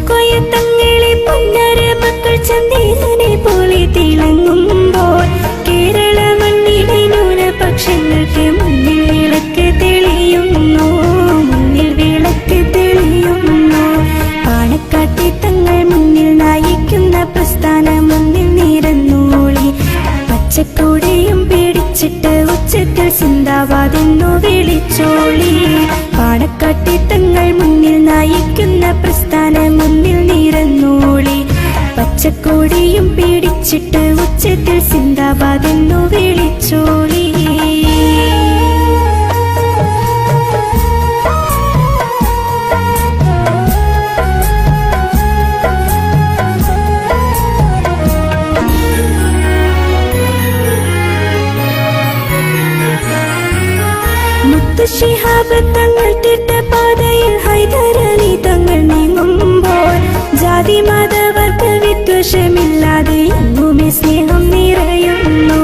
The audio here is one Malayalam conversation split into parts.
കോയത്തങ്ങളെ പൊന്നര മക്കൾ ചന്ദ്രനെ പോലെ തിളങ്ങുമ്പോൾ കേരള മണ്ണിലെ ന്യൂനപക്ഷങ്ങൾക്ക് മുന്നിൽ വിളക്ക് തെളിയുന്നു, മുന്നിൽ വിളക്ക് തെളിയുന്നു. പാണക്കാട്ടെ തങ്ങൾ മുന്നിൽ നയിക്കുന്ന പ്രസ്ഥാനം മുന്നിൽ നിരന്നോളി. പച്ചക്കൂടയും പേടിച്ചിട്ട് ഉച്ചത്തിൽ സിന്ദാബാദെന്നു വിളിച്ചോളി. പാണക്കാട്ടെ തങ്ങൾ മുന്നിൽ നയിക്കുന്ന പ്രസ്ഥാനം മുന്നിൽ നിരന്നോളി. പച്ചക്കോടിയും പേടിച്ചിട്ട് ഉച്ചത്തിൽ സിന്ദാബാദെന്നു വിളിച്ചോളി. ശിഹാബ് തങ്ങൾ തിട്ട പാതയിൽ ഹൈദരലി തങ്ങൾ നീങ്ങുമ്പോൾ ജാതി മതവർഗ വിദ്വേഷമില്ലാതെ എങ്ങുമേ സ്നേഹം നിറയുന്നു.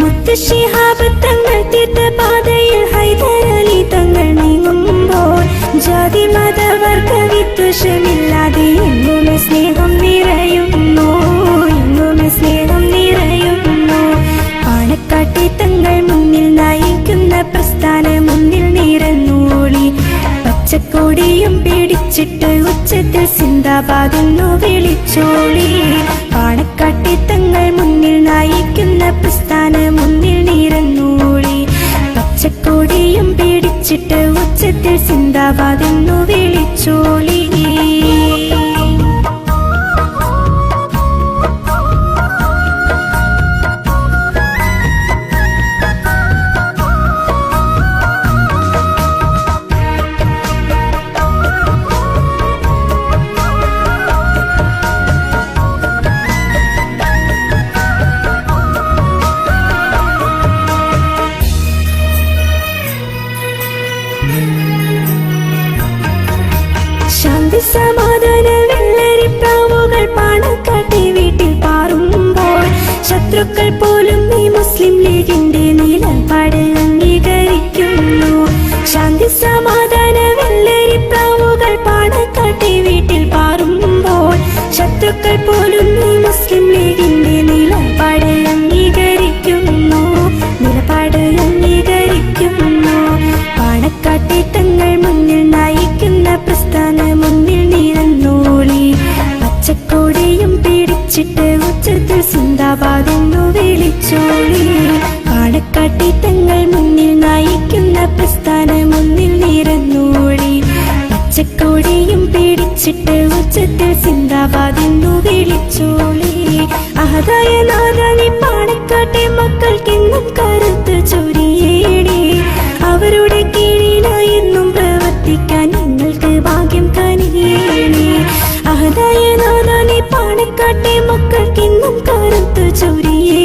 മുത്ത് ശിഹാബ് തങ്ങൾ തിട്ട പാതയിൽ ഹൈദരലി തങ്ങൾ നീങ്ങുമ്പോൾ ജാതി മതവർഗ വിദ്വേഷമില്ലാതെ എങ്ങുമേ സ്നേഹം നിറയുന്നു, എങ്ങുമേ സ്നേഹം നിറയുന്നു. പാണക്കാട്ടെ തങ്ങൾ മുന്നിൽ നയിക്കുന്ന പ്രസ്ഥാനം മുന്നിൽ നിരന്നോളി. പച്ചക്കോടിയും പേടിച്ചിട്ട് ഉച്ചത്തിൽ സിന്ദാബാദെന്നു വിളിച്ചോളി. പാണക്കാട്ടെ തങ്ങൾ മുന്നിൽ നയിക്കുന്ന പ്രസ്ഥാനം മുന്നിൽ നിരന്നോളി. പച്ചക്കോടിയും പേടിച്ചിട്ട് ഉച്ചത്തിൽ സിന്ദാബാദെന്നു വിളിച്ചോളി. ശാന്തി സമാധാന വെള്ളരിപ്രാവുകൾ പാണക്കാട്ടെ വീട്ടിൽ പാറുമ്പോൾ ശത്രുക്കൾ പോലും ഈ മുസ്ലിം ലീഗിന്റെ നിലപാട് അംഗീകരിക്കുന്നു. ശാന്തി സമാധാന വെള്ളരിപ്രാവുകൾ പാണക്കാട്ടെ വീട്ടിൽ പാറുമ്പോൾ ശത്രുക്കൾ പോലും ഈ മുസ്ലിം ലീഗിന്റെ നിലപാട് അംഗീകരിക്കുന്നു, നിലപാട് അംഗീകരിക്കുന്നു. പാണക്കാട്ടെ തങ്ങൾ മുന്നിൽ നയിക്കുന്ന പ്രസ്ഥാനം മുന്നിൽ നിരന്നോളി. പച്ചക്കോടിയും പേടിച്ചിട്ട് ഉച്ചത്തിൽ സിന്ദാബാദെന്നു വിളിച്ചോളി. പാണക്കാട്ടെ തങ്ങൾ മുന്നിൽ നയിക്കുന്ന പ്രസ്ഥാനം മുന്നിൽ നിരന്നോളി. പച്ചക്കോടിയും പേടിച്ചിട്ട് ഉച്ചത്തിൽ സിന്ദാബാദെന്നു വിളിച്ചോളി. അഹദായ നാദാനി പാണക്കാട്ടെ മക്കൾക്കെന്നും കരുത്ത് ചൊരിയേണി. അവരുടെ കീഴിലായി എന്നും പ്രവർത്തിക്കാൻ നിങ്ങൾക്ക് ഭാഗ്യം കനിയേണി. അഹദായ നാദാനി പാണക്കാട്ടെ മക്കൾക്കെന്നും കരുത്ത് ചൊരിയേ